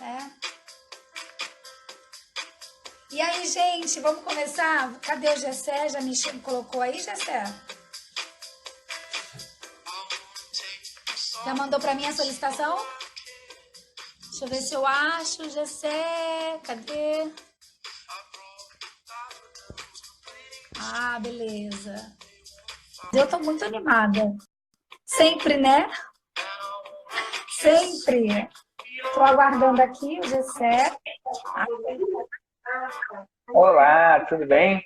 É. E aí, gente, vamos começar? Cadê o Gessé? Já me colocou aí, Gessé? Já mandou para mim a solicitação? Deixa eu ver se eu acho o Gessé. Cadê? Ah, beleza. Eu tô muito animada. Sempre, né? Sempre. Tô aguardando aqui o Gessé. Olá, tudo bem?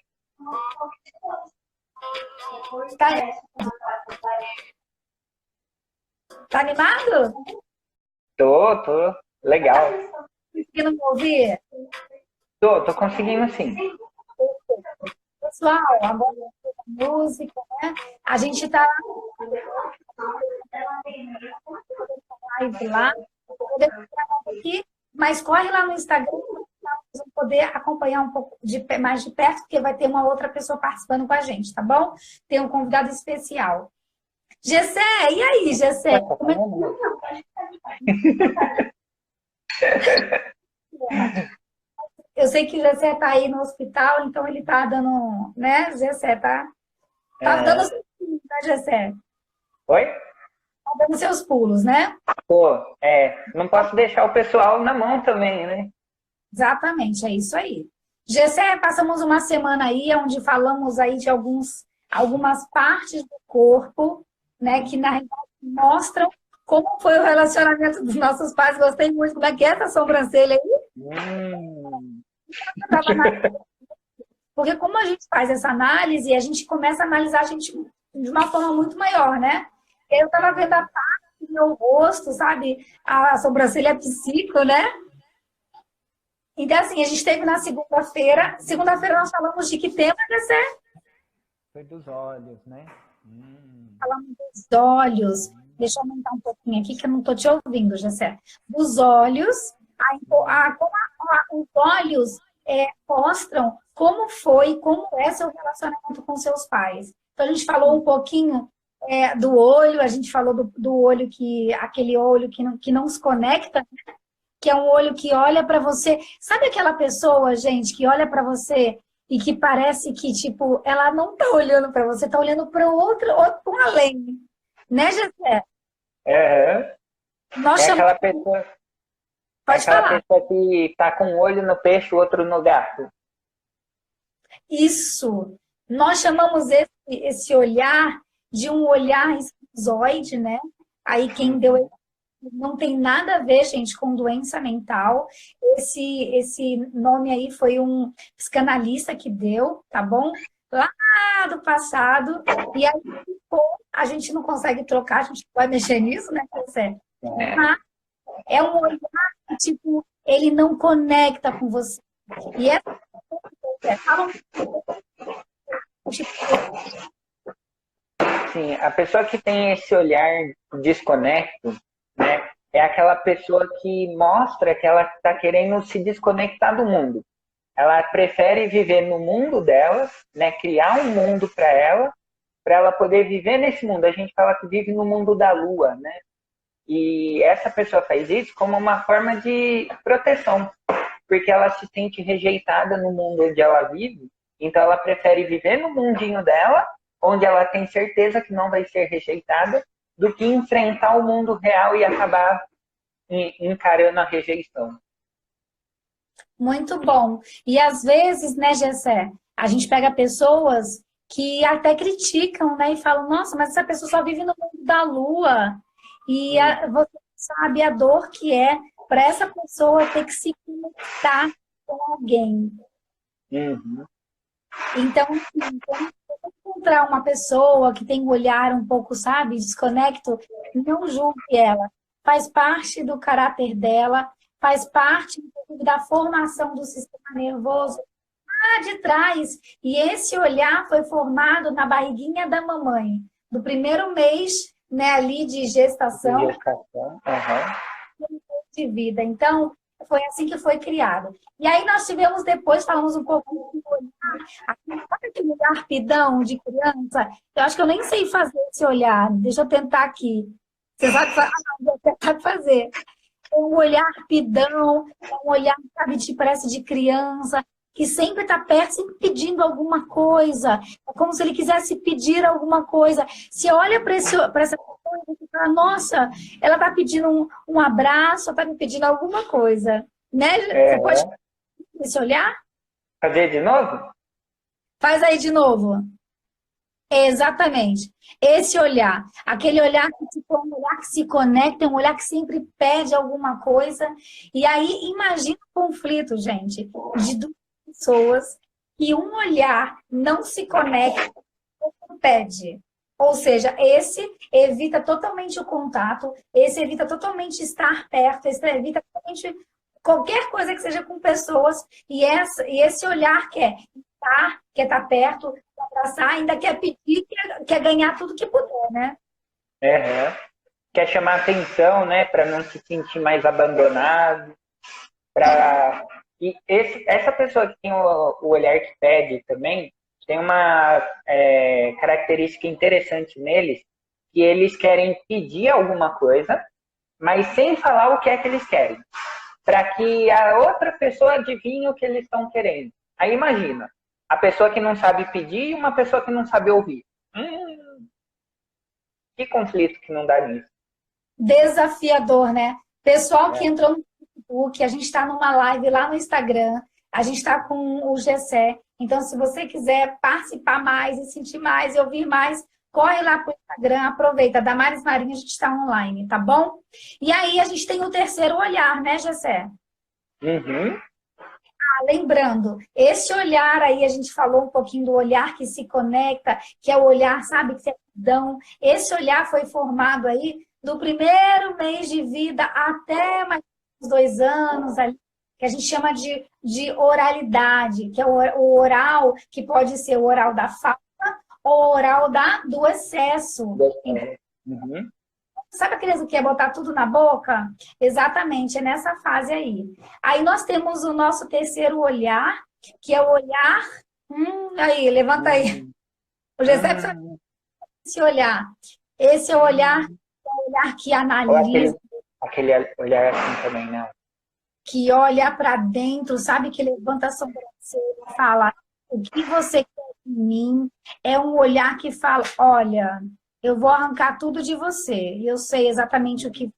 Tá animado? Tô, legal. Conseguindo me ouvir? Tô conseguindo sim. Pessoal, agora a música, né? A gente tá live lá, aqui, mas corre lá no Instagram para vocês poder acompanhar um pouco mais de perto, porque vai ter uma outra pessoa participando com a gente, tá bom? Tem um convidado especial. Gessé, e aí, Gessé? Como é que... Eu sei que o Gessé tá aí no hospital, então ele tá dando, né, Gessé, tá dando seus pulos, né, Gessé? Oi? Tá dando seus pulos, né? Não posso deixar o pessoal na mão também, né? Exatamente, é isso aí. Gessé, passamos uma semana aí onde falamos aí de algumas partes do corpo, né, que na realidade mostram como foi o relacionamento dos nossos pais. Gostei muito. Como é que é essa sobrancelha aí? Porque como a gente faz essa análise, a gente começa a analisar a gente de uma forma muito maior, né? Eu estava vendo a parte do meu rosto, sabe? A sobrancelha psico, né? Então, assim, a gente teve na segunda-feira. Segunda-feira nós falamos de que tema, Gessé? Foi dos olhos, né? Falamos dos olhos. Deixa eu aumentar um pouquinho aqui, que eu não estou te ouvindo, Gessé. Dos olhos, os olhos mostram como é seu relacionamento com seus pais. Então, a gente falou um pouquinho do olho, a gente falou do olho aquele olho que não se conecta, que é um olho que olha para você. Sabe aquela pessoa, gente, que olha para você e que parece que, tipo, ela não tá olhando para você, tá olhando para outro além. Né, Gessé? Nós chamamos... aquela pessoa, Pode falar. pessoa que tá com um olho no peixe, o outro no gato. Isso. Nós chamamos esse olhar de um olhar esquizoide, né? Aí quem deu não tem nada a ver, gente, com doença mental. Esse nome aí foi um psicanalista que deu, tá bom? Lá do passado. E aí a gente não consegue trocar, a gente vai mexer nisso, né? Mas é um olhar que, tipo, ele não conecta com você. E Sim, a pessoa que tem esse olhar desconecto, né, é aquela pessoa que mostra que ela está querendo se desconectar do mundo. Ela prefere viver no mundo dela, né, criar um mundo para ela poder viver nesse mundo. A gente fala que vive no mundo da lua, né? E essa pessoa faz isso como uma forma de proteção, porque ela se sente rejeitada no mundo onde ela vive, então ela prefere viver no mundinho dela, onde ela tem certeza que não vai ser rejeitada, do que enfrentar o mundo real e acabar encarando a rejeição. Muito bom. E às vezes, né, Gessé, a gente pega pessoas que até criticam, né, e falam, nossa, mas essa pessoa só vive no mundo da lua. E você sabe a dor que é para essa pessoa ter que se conectar com alguém. Uhum. Então, assim, quando você encontrar uma pessoa que tem um olhar um pouco, sabe, desconecto, não julgue ela. Faz parte do caráter dela, faz parte inclusive, da formação do sistema nervoso lá de trás. E esse olhar foi formado na barriguinha da mamãe, do primeiro mês, né, ali de gestação. De vida. Então, foi assim que foi criado. E aí nós tivemos depois, falamos um pouco do olhar, sabe aquele olhar pidão de criança? Eu acho que eu nem sei fazer esse olhar. Deixa eu tentar aqui. Você sabe fazer? Ah, não, você sabe fazer. É um olhar pidão, é um olhar, sabe, te parece de criança, que sempre está perto, sempre pedindo alguma coisa. É como se ele quisesse pedir alguma coisa. Você olha para essa pessoa e fala, nossa, ela está pedindo um abraço, está me pedindo alguma coisa. Né? Você pode É. esse olhar? Fazer de novo? Faz aí de novo. Exatamente. Esse olhar, aquele olhar que tipo, é um olhar que se conecta, é um olhar que sempre pede alguma coisa. E aí, imagina o conflito, gente, de duas pessoas que um olhar não se conecta, não pede. Ou seja, esse evita totalmente o contato, esse evita totalmente estar perto, esse evita totalmente qualquer coisa que seja com pessoas, e esse olhar quer estar perto, quer abraçar, ainda quer pedir, quer ganhar tudo que puder, né? Uhum. Quer chamar atenção, né? Para não se sentir mais abandonado. Essa pessoa que tem o olhar que pede também, tem uma característica interessante neles, que eles querem pedir alguma coisa, mas sem falar o que é que eles querem, para que a outra pessoa adivinhe o que eles estão querendo. Aí imagina, a pessoa que não sabe pedir e uma pessoa que não sabe ouvir. Que conflito que não dá nisso. Desafiador, né? Pessoal que entrou no Facebook, a gente está numa live lá no Instagram, a gente está com o Gessé. Então, se você quiser participar mais e sentir mais e ouvir mais, corre lá para o Instagram, aproveita. Damares Marinho, a gente está online, tá bom? E aí, a gente tem o terceiro olhar, né, Gessé? Uhum. Lembrando, esse olhar aí, a gente falou um pouquinho do olhar que se conecta, que é o olhar, sabe, que é perdão. Esse olhar foi formado aí do primeiro mês de vida até mais uns 2 anos, ali, que a gente chama de oralidade, que é o oral, que pode ser o oral da falta ou o oral do excesso. Uhum. Sabe a criança que quer botar tudo na boca? Exatamente, é nessa fase aí. Aí nós temos o nosso terceiro olhar, que é o olhar. Aí, levanta aí. O Gessé sabe esse olhar. Esse é o olhar, que Ou analisa, aquele olhar assim também, não. que olha para dentro, sabe? Que levanta a sobrancelha e fala: o que você quer de mim? É um olhar que fala: olha, eu vou arrancar tudo de você. E eu sei exatamente o que.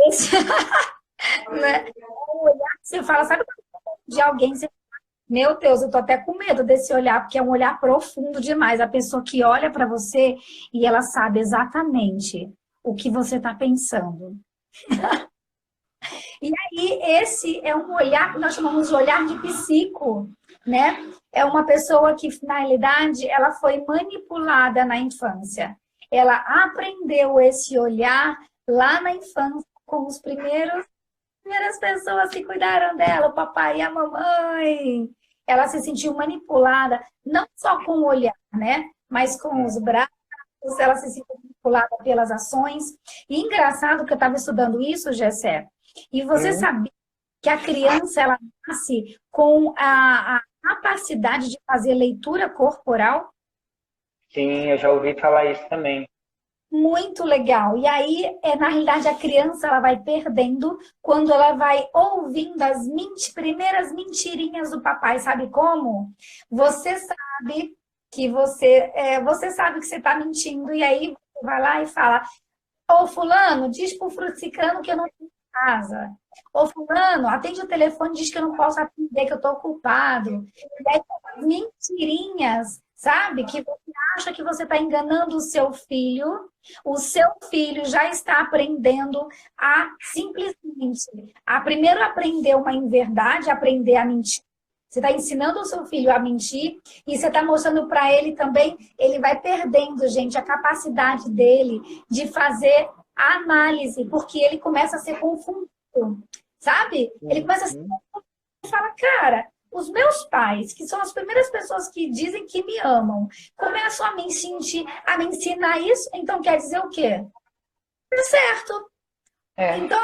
Esse, né? É um olhar que você fala, sabe de alguém, você meu Deus, eu tô até com medo desse olhar, porque é um olhar profundo demais. A pessoa que olha para você e ela sabe exatamente o que você está pensando. E aí, esse é um olhar que nós chamamos de olhar de psico, né? É uma pessoa que, na realidade, ela foi manipulada na infância. Ela aprendeu esse olhar lá na infância, com os primeiras pessoas que cuidaram dela, o papai e a mamãe. Ela se sentiu manipulada, não só com o olhar, né? Mas com os braços, ela se sentiu manipulada pelas ações. E engraçado que eu estava estudando isso, Gessé, e você sabia que a criança ela nasce com a capacidade de fazer leitura corporal? Sim, eu já ouvi falar isso também. Muito legal. E aí, na realidade, a criança ela vai perdendo quando ela vai ouvindo as primeiras mentirinhas do papai. Sabe como? Você sabe que você sabe que você está mentindo e aí você vai lá e fala: ô fulano, diz pro fruticano que eu não estou em casa. Ô fulano, atende o telefone, diz que eu não posso atender, que eu estou ocupado. E aí, as mentirinhas, sabe? Que você acha que você está enganando o seu filho já está aprendendo a simplesmente, primeiro aprender uma inverdade, aprender a mentir. Você está ensinando o seu filho a mentir e você está mostrando para ele também, ele vai perdendo, gente, a capacidade dele de fazer a análise, porque ele começa a ser confundido, sabe? Ele começa a ser confundido e fala, cara, os meus pais, que são as primeiras pessoas que dizem que me amam, começam a me ensinar isso, então quer dizer o quê? É certo. Então,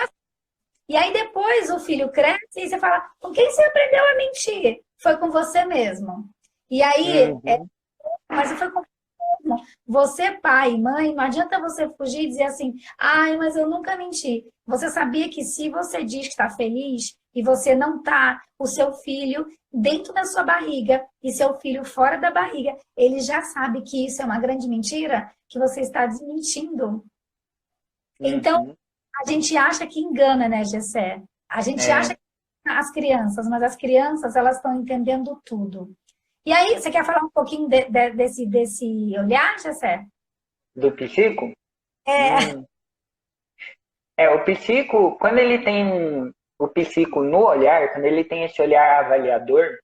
e aí depois o filho cresce e você fala, com quem você aprendeu a mentir? Foi com você mesmo. E aí, mas foi com você mesmo, você, pai e mãe, não adianta você fugir e dizer assim, ai, mas eu nunca menti. Você sabia que se você diz que está feliz e você não está, o seu filho dentro da sua barriga e seu filho fora da barriga, ele já sabe que isso é uma grande mentira, que você está desmentindo. Então, Uhum. a gente acha que engana, né, Gessé? A gente acha É, que engana as crianças, mas as crianças, elas estão entendendo tudo. E aí, você quer falar um pouquinho desse olhar, Gessé? do psico? É, Hum. O psico, quando ele tem o psico no olhar, quando ele tem esse olhar avaliador,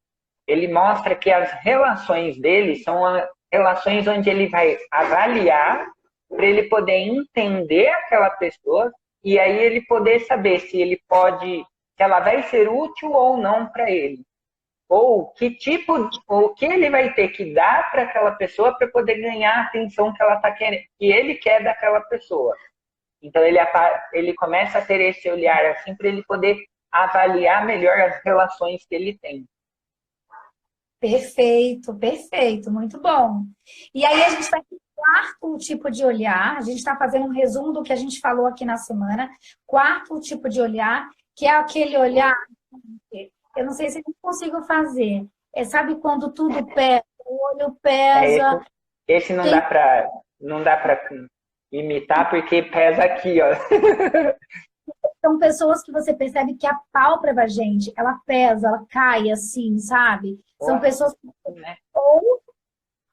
ele mostra que as relações dele são relações onde ele vai avaliar para ele poder entender aquela pessoa e aí ele poder saber se ele pode, se ela vai ser útil ou não para ele. Ou que tipo, ou que ele vai ter que dar para aquela pessoa para poder ganhar a atenção que ela tá querendo, que ele quer daquela pessoa. Então ele começa a ter esse olhar assim para ele poder avaliar melhor as relações que ele tem. perfeito, perfeito, muito bom. E aí a gente vai para o quarto tipo de olhar, a gente está fazendo um resumo do que a gente falou aqui na semana. Quarto tipo de olhar, que é aquele olhar, eu não sei se eu consigo fazer. Sabe quando tudo pesa, o olho É, pesa, esse tem não dá para imitar porque pesa aqui, ó. São pessoas que você percebe que a pálpebra, gente, ela pesa, ela cai assim, sabe? São Ó, pessoas que né? ou,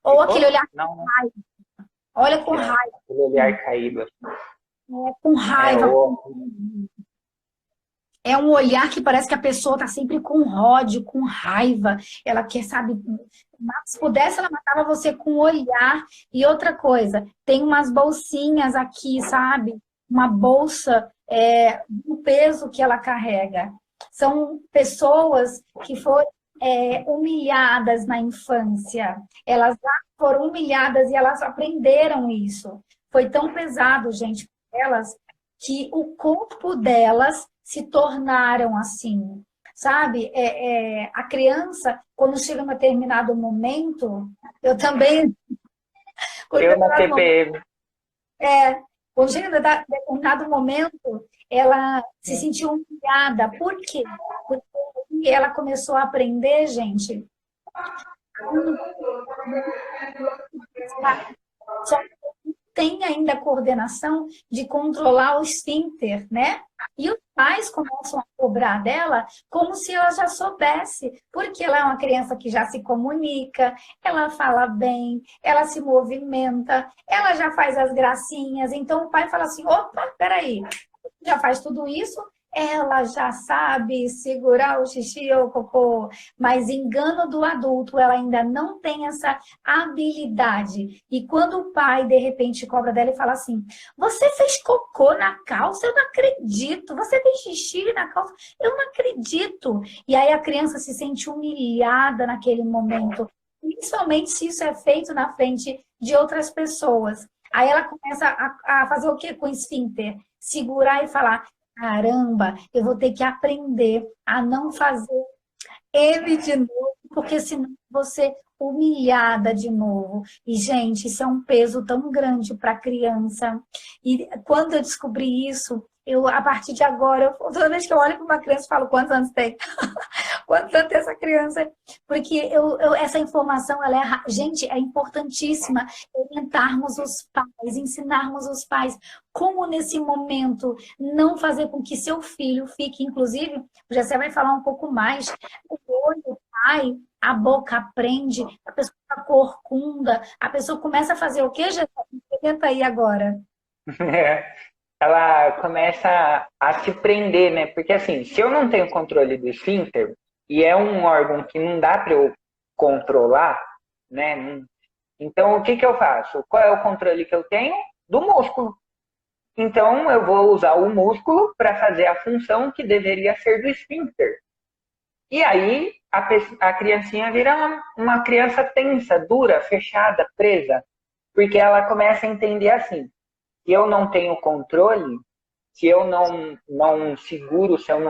ou aquele Ficou? olhar, Não, não. olha com Aqui, ó. raiva, Aquele olhar caído. né? Com É raiva. o. É um olhar que parece que a pessoa tá sempre com ódio, com raiva. Ela quer, sabe, se pudesse, ela matava você com o olhar. E outra coisa, tem umas bolsinhas aqui, sabe? Uma bolsa do peso que ela carrega. São pessoas que foram humilhadas na infância. Elas já foram humilhadas e elas aprenderam isso. Foi tão pesado, gente, para elas, que o corpo delas se tornaram assim, sabe? A criança, quando chega em um determinado momento, eu também, quando Eu na determinado momento, TPM. quando chega em determinado momento, ela se sentiu humilhada. Por quê? Porque ela começou a aprender, gente, só tem ainda a coordenação de controlar o esfíncter, né? E os pais começam a cobrar dela como se ela já soubesse, porque ela é uma criança que já se comunica, ela fala bem, ela se movimenta, ela já faz as gracinhas. Então o pai fala assim: opa, peraí, já faz tudo isso, ela já sabe segurar o xixi ou o cocô, mas engano do adulto, ela ainda não tem essa habilidade. E quando o pai, de repente, cobra dela e fala assim: você fez cocô na calça? Eu não acredito. Você fez xixi na calça? Eu não acredito. E aí a criança se sente humilhada naquele momento, principalmente se isso é feito na frente de outras pessoas. Aí ela começa a fazer o quê com o esfíncter? Segurar e falar: caramba, eu vou ter que aprender a não fazer ele de novo, porque senão você humilhada de novo. E, gente, isso é um peso tão grande para a criança. E quando eu descobri isso, a partir de agora, toda vez que eu olho para uma criança, eu falo: quantos anos tem? Quanto tanto essa criança, porque essa informação, ela gente, é importantíssima orientarmos os pais, ensinarmos os pais como nesse momento não fazer com que seu filho fique, inclusive, já você vai falar um pouco mais, o olho cai, a boca aprende, a pessoa fica corcunda, a pessoa começa a fazer o quê, já tenta aí agora. Ela começa a se prender, né? Porque assim, se eu não tenho controle do esfíncter, e é um órgão que não dá para eu controlar, né? Então, o que que eu faço? Qual é o controle que eu tenho? Do músculo. Então, eu vou usar o músculo para fazer a função que deveria ser do esfíncter. E aí, a criancinha vira uma criança tensa, dura, fechada, presa. Porque ela começa a entender assim: se eu não tenho controle, se eu não seguro, se eu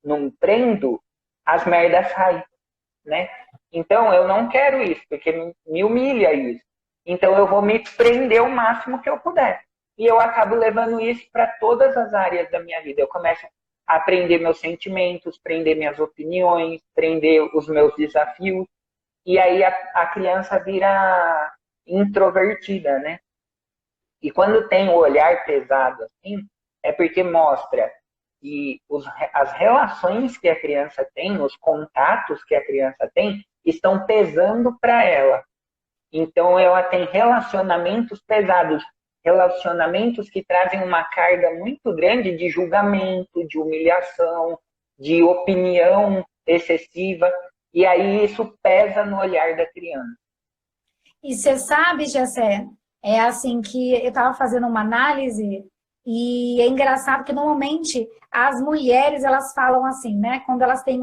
não prendo, as merdas saem, né? Então, eu não quero isso, porque me humilha isso. Então eu vou me prender o máximo que eu puder. E eu acabo levando isso para todas as áreas da minha vida. Eu começo a prender meus sentimentos, prender minhas opiniões, prender os meus desafios. E aí a criança vira introvertida, né? E quando tem o olhar pesado assim, é porque mostra que as relações que a criança tem, os contatos que a criança tem, estão pesando para ela. Então ela tem relacionamentos pesados, relacionamentos que trazem uma carga muito grande de julgamento, de humilhação, de opinião excessiva, e aí isso pesa no olhar da criança. E você sabe, Gessé, é assim que eu estava fazendo uma análise e é engraçado que normalmente as mulheres elas falam assim, né? Quando elas têm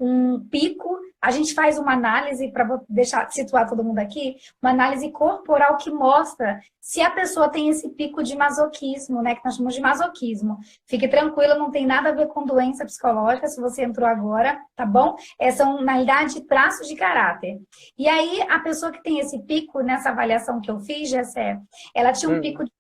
um pico, a gente faz uma análise para deixar situar todo mundo aqui, uma análise corporal que mostra se a pessoa tem esse pico de masoquismo, né? Que nós chamamos de masoquismo. Fique tranquila, não tem nada a ver com doença psicológica, se você entrou agora, tá bom? São, na realidade, traços de caráter. E aí, a pessoa que tem esse pico, nessa avaliação que eu fiz, Gessé, ela tinha um pico de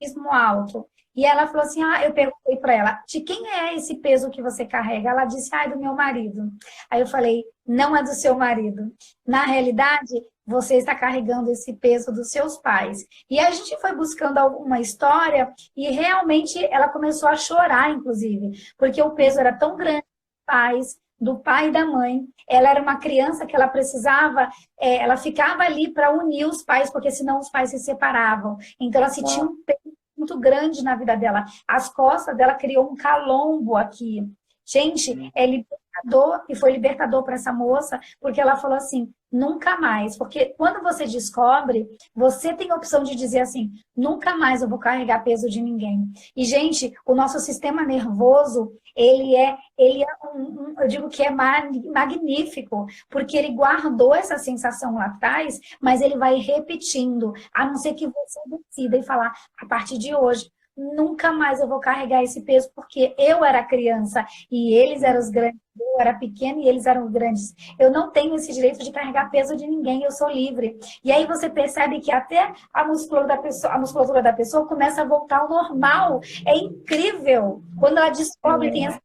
masoquismo alto. E ela falou assim, eu perguntei para ela, de quem é esse peso que você carrega? Ela disse, é do meu marido. Aí eu falei, não é do seu marido. Na realidade, você está carregando esse peso dos seus pais. E a gente foi buscando alguma história e realmente ela começou a chorar, inclusive, porque o peso era tão grande dos pais, do pai e da mãe. Ela era uma criança que ela precisava, ela ficava ali para unir os pais, porque senão os pais se separavam. Então ela sentia um peso muito grande na vida dela. As costas dela criou um calombo aqui. Gente, é libertador, e foi libertador para essa moça, porque ela falou assim, nunca mais. Porque quando você descobre, você tem a opção de dizer assim, nunca mais eu vou carregar peso de ninguém. E, gente, o nosso sistema nervoso, eu digo que é magnífico, porque ele guardou essa sensação lá atrás, mas ele vai repetindo, a não ser que você decida e falar, a partir de hoje, nunca mais eu vou carregar esse peso, porque eu era criança e eles eram os grandes, eu era pequena e eles eram os grandes. Eu não tenho esse direito de carregar peso de ninguém, eu sou livre. E aí você percebe que até a musculatura da pessoa começa a voltar ao normal. É incrível quando ela descobre que tem essa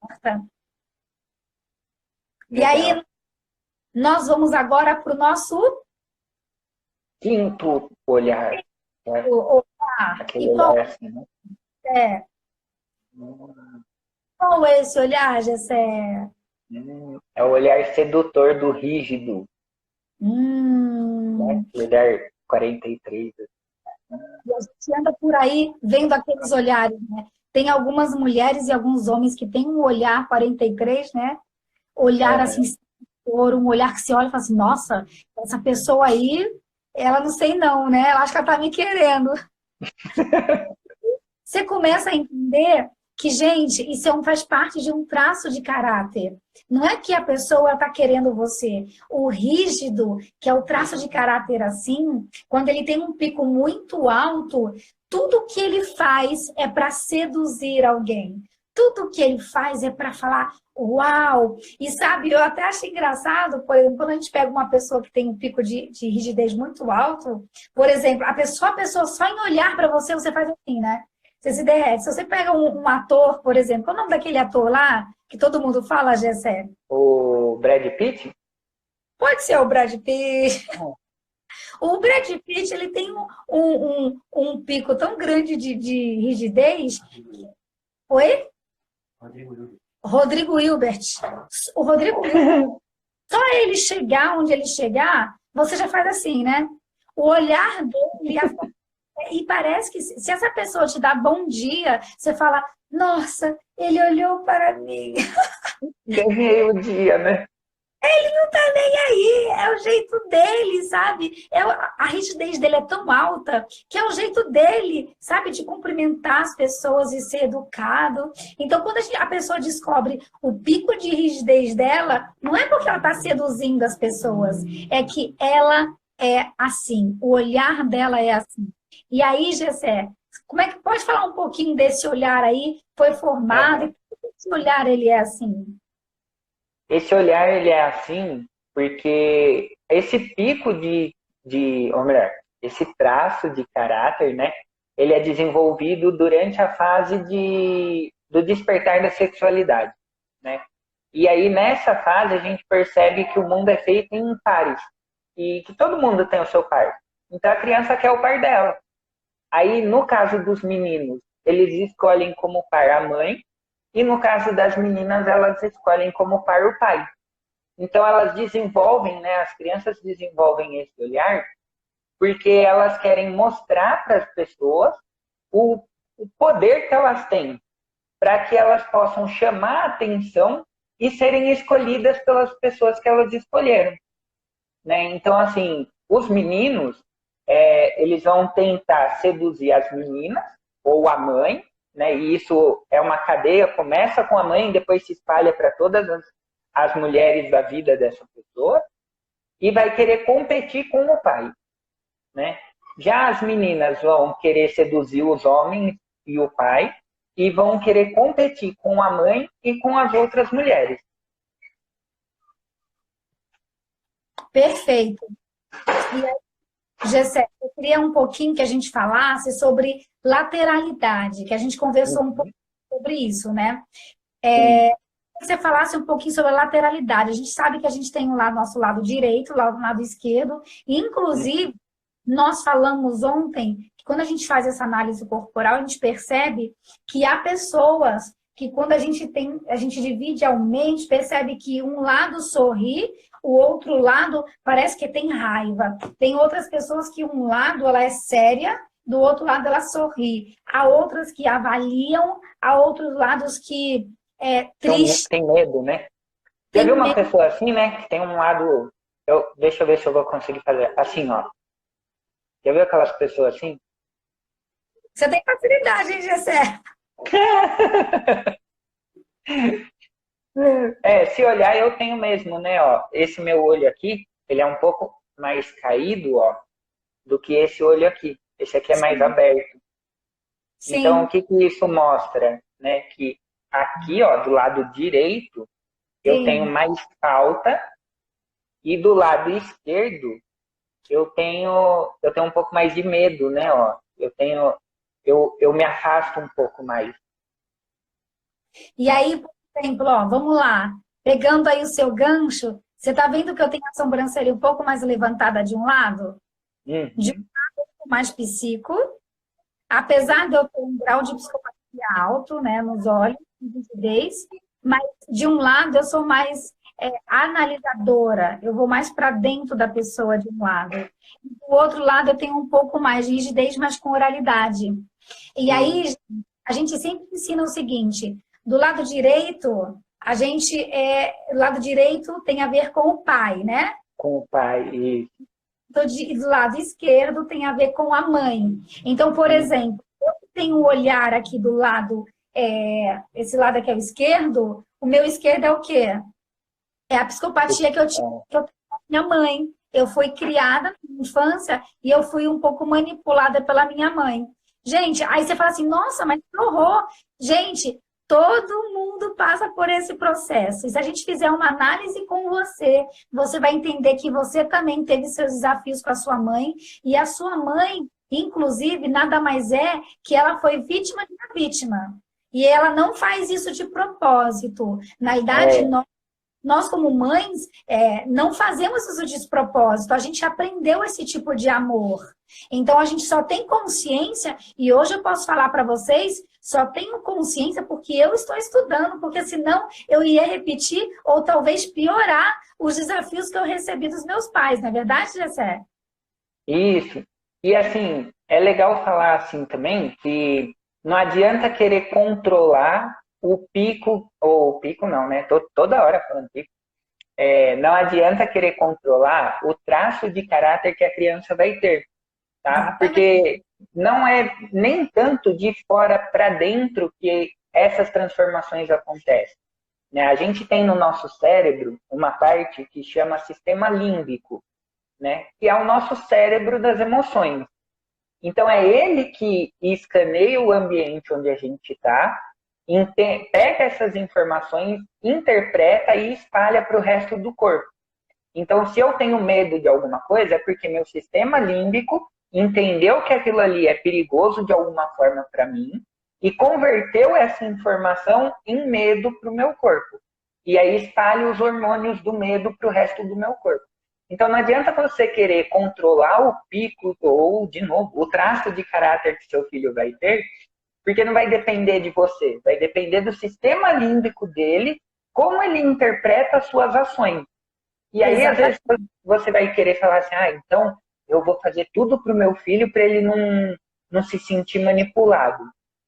porta. E aí, nós vamos agora para o nosso quinto olhar. Aquele olhar assim, né? Qual é esse olhar, Gessé? É o olhar sedutor do rígido. Né? Olhar 43. E a gente anda por aí vendo aqueles olhares, né? Tem algumas mulheres e alguns homens que têm um olhar 43, né? Olhar assim, um olhar que se olha e fala assim, nossa, essa pessoa aí, ela não sei não, né? Ela acha que ela tá me querendo. Você começa a entender que, gente, isso faz parte de um traço de caráter. Não é que a pessoa está querendo você. O rígido, que é o traço de caráter assim, quando ele tem um pico muito alto, tudo que ele faz é para seduzir alguém. Tudo que ele faz é para falar, uau! E sabe, eu até acho engraçado, por exemplo, quando a gente pega uma pessoa que tem um pico de rigidez muito alto, por exemplo, a pessoa só em olhar para você, você faz assim, né? Você se derrete. Se você pega um ator, por exemplo, qual é o nome daquele ator lá, que todo mundo fala, Gessé? O Brad Pitt? Pode ser o Brad Pitt. O Brad Pitt, ele tem um pico tão grande de rigidez. Oi? Rodrigo Hilbert. O Rodrigo Hilbert, só ele chegar onde ele chegar, você já faz assim, né? O olhar dele, e parece que se essa pessoa te dá bom dia, você fala, nossa, ele olhou para mim. Ganhei o dia, né? Ele não tá nem aí, é o jeito dele, sabe? A rigidez dele é tão alta que é o jeito dele, sabe? De cumprimentar as pessoas e ser educado. Então, quando a pessoa descobre o pico de rigidez dela, não é porque ela tá seduzindo as pessoas, é que ela é assim, o olhar dela é assim. E aí, Gessé, como é que pode falar um pouquinho desse olhar aí? Foi formado, e por que esse olhar ele é assim? Esse olhar, ele é assim porque esse pico ou melhor, esse traço de caráter, né, ele é desenvolvido durante a fase do despertar da sexualidade, né? E aí, nessa fase, a gente percebe que o mundo é feito em pares e que todo mundo tem o seu par. Então, a criança quer o par dela. Aí, no caso dos meninos, eles escolhem como par a mãe, e no caso das meninas, elas escolhem como par o pai. Então, elas desenvolvem, né, as crianças desenvolvem esse olhar porque elas querem mostrar para as pessoas o poder que elas têm, para que elas possam chamar a atenção e serem escolhidas pelas pessoas que elas escolheram, né? Então, assim, os meninos, eles vão tentar seduzir as meninas ou a mãe, né? E isso é uma cadeia, começa com a mãe, depois se espalha para todas as mulheres da vida dessa pessoa e vai querer competir com o pai, né? Já as meninas vão querer seduzir os homens e o pai e vão querer competir com a mãe e com as outras mulheres. Perfeito. E aí, Gessé, eu queria um pouquinho que a gente falasse sobre lateralidade, que a gente conversou um pouco sobre isso, né? Que você falasse um pouquinho sobre a lateralidade. A gente sabe que a gente tem o nosso lado direito, o lado esquerdo, e inclusive nós falamos ontem que quando a gente faz essa análise corporal, a gente percebe que há pessoas que quando a gente divide ao meio, a gente percebe que um lado sorri, o outro lado parece que tem raiva. Tem outras pessoas que um lado ela é séria, do outro lado ela sorri. Há outras que avaliam, há outros lados que é triste. Tem medo, né? Já viu uma pessoa assim, né? Que tem um lado... Deixa eu ver se eu vou conseguir fazer. Assim, ó. Já viu aquelas pessoas assim? Você tem facilidade, hein, Gessé? Se olhar, eu tenho mesmo, né? Ó, esse meu olho aqui, ele é um pouco mais caído, ó, do que esse olho aqui. Esse aqui é mais aberto. Sim. Então, o que isso mostra? Né? Que aqui, ó, do lado direito, eu tenho mais falta e do lado esquerdo eu tenho um pouco mais de medo, né? Ó, eu me afasto um pouco mais. E aí, por exemplo, ó, vamos lá, pegando aí o seu gancho, você tá vendo que eu tenho a sobrancelha um pouco mais levantada de um lado? De um lado mais psico, apesar de eu ter um grau de psicopatia alto, né, nos olhos, rigidez, mas de um lado eu sou mais analisadora, eu vou mais para dentro da pessoa de um lado. Do outro lado eu tenho um pouco mais de rigidez, mas com oralidade. E aí a gente sempre ensina o seguinte: do lado direito, o lado direito tem a ver com o pai, né? Com o pai, isso. Do lado esquerdo tem a ver com a mãe. Então, por exemplo, eu tenho um olhar aqui do lado, esse lado aqui é o esquerdo, o meu esquerdo é o quê? É a psicopatia que eu tive com a minha mãe. Eu fui criada na infância e eu fui um pouco manipulada pela minha mãe. Gente, aí você fala assim, nossa, mas que horror! Gente, todo mundo passa por esse processo. E se a gente fizer uma análise com você, você vai entender que você também teve seus desafios com a sua mãe. E a sua mãe, inclusive, nada mais é que ela foi vítima de uma vítima. E ela não faz isso de propósito. Na idade, nós como mães, não fazemos isso de propósito. A gente aprendeu esse tipo de amor. Então, a gente só tem consciência, e hoje eu posso falar para vocês, só tenho consciência porque eu estou estudando, porque senão eu ia repetir ou talvez piorar os desafios que eu recebi dos meus pais, não é verdade, Gessé? Isso. E assim, é legal falar assim também que não adianta querer controlar o pico, ou o pico não, né? Tô toda hora falando pico. Não adianta querer controlar o traço de caráter que a criança vai ter, tá? Porque não é nem tanto de fora para dentro que essas transformações acontecem, né? A gente tem no nosso cérebro uma parte que chama sistema límbico, né? Que é o nosso cérebro das emoções. Então, é ele que escaneia o ambiente onde a gente está, pega essas informações, interpreta e espalha para o resto do corpo. Então, se eu tenho medo de alguma coisa, é porque meu sistema límbico entendeu que aquilo ali é perigoso de alguma forma para mim e converteu essa informação em medo para o meu corpo. E aí espalha os hormônios do medo para o resto do meu corpo. Então não adianta você querer controlar o pico ou, de novo, o traço de caráter que seu filho vai ter, porque não vai depender de você, vai depender do sistema límbico dele, como ele interpreta as suas ações. E aí, às vezes, você vai querer falar assim, então eu vou fazer tudo para o meu filho para ele não se sentir manipulado.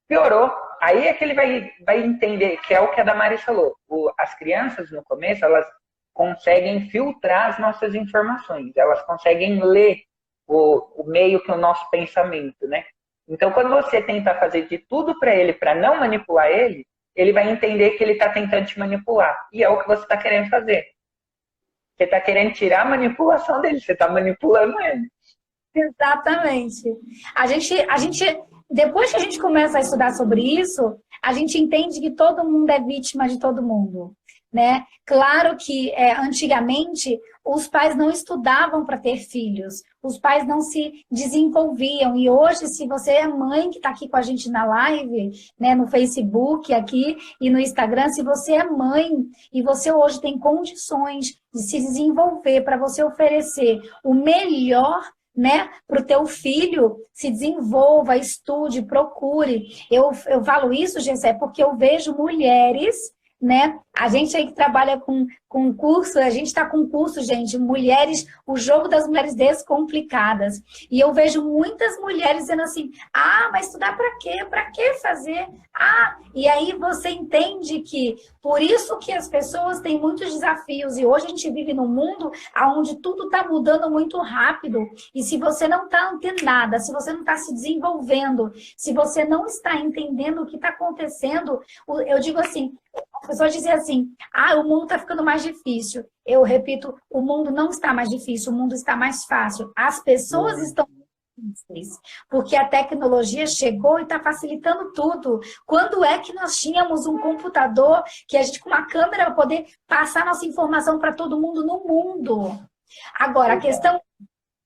Piorou. Aí é que ele vai entender, que é o que a Damaris falou. As crianças, no começo, elas conseguem filtrar as nossas informações. Elas conseguem ler o meio que o nosso pensamento, né? Então, quando você tenta fazer de tudo para ele, para não manipular ele vai entender que ele está tentando te manipular. E é o que você está querendo fazer. Você está querendo tirar a manipulação dele, você está manipulando ele. Exatamente. A gente, depois que a gente começa a estudar sobre isso, a gente entende que todo mundo é vítima de todo mundo, né? Claro que antigamente os pais não estudavam para ter filhos, os pais não se desenvolviam. E hoje, se você é mãe que está aqui com a gente na live, né, no Facebook aqui e no Instagram, se você é mãe e você hoje tem condições de se desenvolver para você oferecer o melhor, né, para o teu filho, se desenvolva, estude, procure. Eu falo isso, Gessé, porque eu vejo mulheres, né? A gente aí que trabalha com curso, a gente está com curso, gente, mulheres, o jogo das mulheres descomplicadas. E eu vejo muitas mulheres dizendo assim, mas estudar para quê? Para que fazer? E aí você entende que por isso que as pessoas têm muitos desafios e hoje a gente vive num mundo onde tudo está mudando muito rápido e se você não está antenada, se você não está se desenvolvendo, se você não está entendendo o que está acontecendo, eu digo assim, as pessoas dizem assim, o mundo está ficando mais difícil. Eu repito, o mundo não está mais difícil, o mundo está mais fácil. As pessoas estão difíceis, porque a tecnologia chegou e está facilitando tudo. Quando é que nós tínhamos um computador que a gente com uma câmera para poder passar nossa informação para todo mundo no mundo? Agora, a questão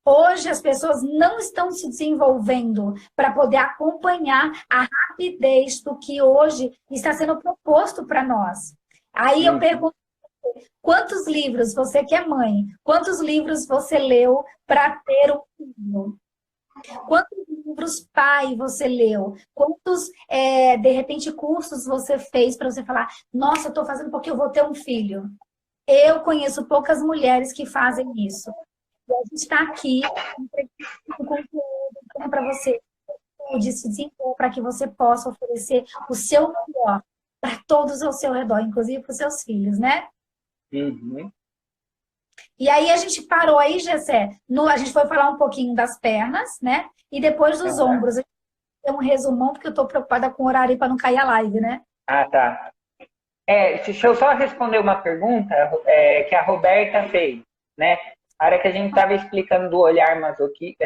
hoje as pessoas não estão se desenvolvendo para poder acompanhar a rapidez do que hoje está sendo proposto para nós. Aí eu pergunto, quantos livros, você que é mãe, quantos livros você leu para ter um filho? Quantos livros pai você leu? Quantos, de repente, cursos você fez para você falar, nossa, eu estou fazendo porque eu vou ter um filho? Eu conheço poucas mulheres que fazem isso. E a gente está aqui com conteúdo para você se desenvolver, para que você possa oferecer o seu melhor para todos ao seu redor, inclusive para os seus filhos, né? Uhum. E aí a gente parou aí, Gessé, a gente foi falar um pouquinho das pernas, né? E depois dos ombros. A gente tem um resumão, porque eu estou preocupada com o horário para não cair a live, né? Tá. Deixa eu só responder uma pergunta que a Roberta fez, né? A hora que a gente estava explicando do olhar masoquista,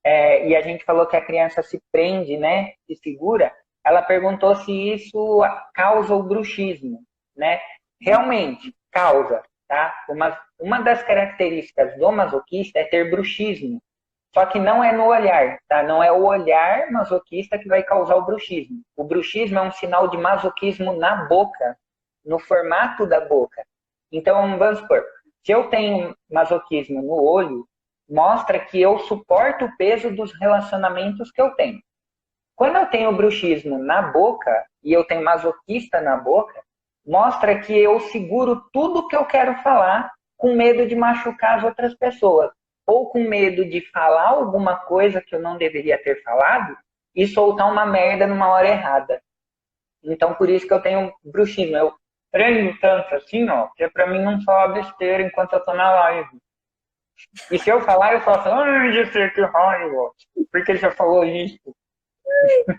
e a gente falou que a criança se prende, né? Se segura, ela perguntou se isso causa o bruxismo, né? Realmente, causa, tá? Uma das características do masoquista é ter bruxismo. Só que não é no olhar, tá? Não é o olhar masoquista que vai causar o bruxismo. O bruxismo é um sinal de masoquismo na boca, no formato da boca. Então, vamos supor, se eu tenho masoquismo no olho, mostra que eu suporto o peso dos relacionamentos que eu tenho. Quando eu tenho bruxismo na boca, e eu tenho masoquista na boca, mostra que eu seguro tudo que eu quero falar com medo de machucar as outras pessoas. Ou com medo de falar alguma coisa que eu não deveria ter falado e soltar uma merda numa hora errada. Então, por isso que eu tenho bruxismo. Eu treino tanto assim, ó, que pra mim não falar besteira enquanto eu tô na live. E se eu falar, eu falo assim, Jessé, que raiva, porque ele já falou isso.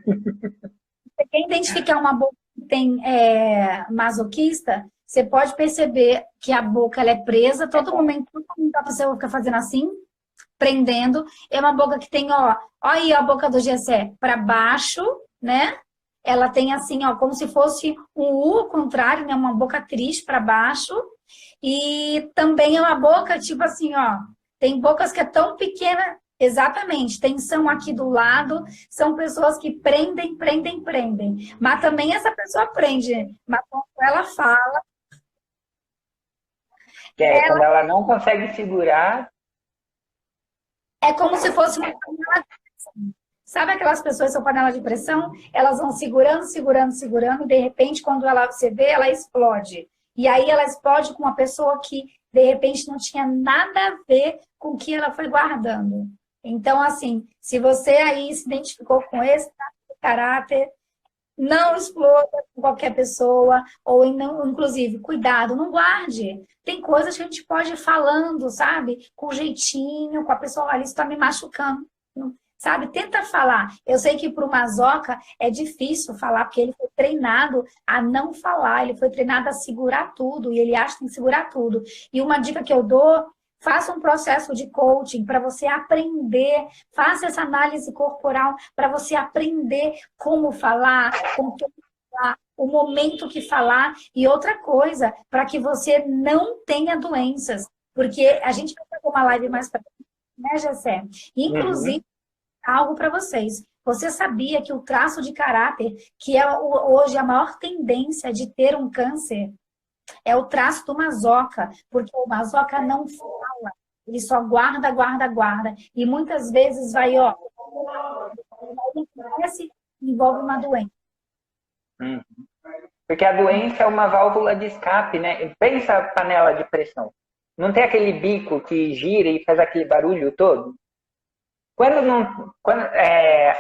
Você quer identificar uma boca que tem masoquista, você pode perceber que a boca ela é presa, todo momento a pessoa fica fazendo assim, prendendo. É uma boca que tem, ó aí a boca do Gessé para baixo, né? Ela tem assim, ó, como se fosse um U ao contrário, né? Uma boca triste para baixo. E também é uma boca, tipo assim, ó, Tem bocas que é tão pequena, exatamente, tensão aqui do lado, são pessoas que prendem, prendem, prendem. Mas também essa pessoa prende, mas quando ela fala, Que é ela quando ela não consegue segurar. é como se fosse uma panela de pressão. Sabe aquelas pessoas que são panela de pressão? Elas vão segurando, segurando, segurando, e de repente, quando ela você vê, ela explode. E aí ela explode com uma pessoa que, de repente, não tinha nada a ver com o que ela foi guardando. Então, assim, se você aí se identificou com esse caráter, não exploda com qualquer pessoa, ou não, inclusive, cuidado, não guarde. Tem coisas que a gente pode ir falando, sabe? Com jeitinho, com a pessoa, olha, isso está me machucando. Sabe? Tenta falar. Eu sei que para o Mazoca é difícil falar, porque ele foi treinado a não falar, ele foi treinado a segurar tudo, e ele acha que tem que segurar tudo. E uma dica que eu dou, faça um processo de coaching para você aprender, faça essa análise corporal para você aprender como falar, como falar, o momento que falar, e outra coisa, para que você não tenha doenças. Porque a gente vai fazer uma live mais para frente, né, Gessé? Uhum. Inclusive, algo para vocês. Você sabia que o traço de caráter, que é hoje a maior tendência de ter um câncer, é o traço do Mazoca, porque o Mazoca não fala, ele só guarda, guarda, guarda. E muitas vezes vai, ó, acontece, envolve uma doença. Uhum. Porque a doença é uma válvula de escape, né? Pensa a panela de pressão. Não tem aquele bico que gira e faz aquele barulho todo? Quando